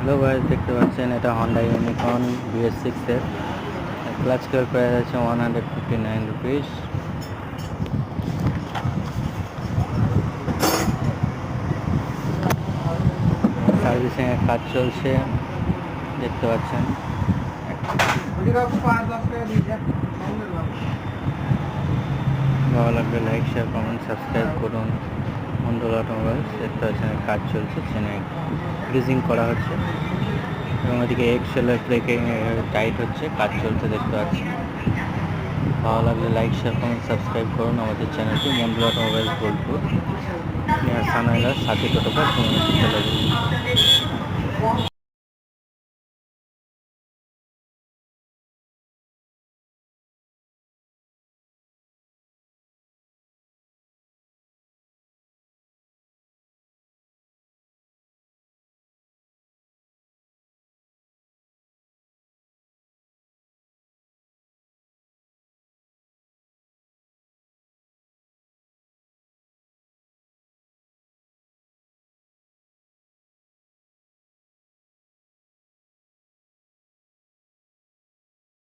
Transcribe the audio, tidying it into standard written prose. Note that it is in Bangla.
হ্যালো গাইস, দেখতে পাচ্ছেন এটা হন্ডা ইউনিকর্ন BS6 এর ক্লাচ কেয়ার প্রাইস আছে 159 রুপিস। সার্ভিসিং এর কাজ চলছে, দেখতে পাচ্ছেন। ভালো লাগলে লাইক, শেয়ার, কমেন্ট, সাবস্ক্রাইব করুন। মন্ডল অটোমোবাইলস, দেখতে পাচ্ছেন কাজ চলছে, চেনে গ্রিজিং করা হচ্ছে এবং ওদিকে এক্সেলের ব্রেকিং টাইট হচ্ছে, কাজ চলছে, দেখতে পাচ্ছেন। ভালো লাগলে লাইক, শেয়ার, কমেন্ট, সাবস্ক্রাইব করুন আমাদের চ্যানেলটি মন্ডল অটোমোবাইলস বোলপুর নিয়ার সানাইলার সাথী টোটোপার চলে যাবে।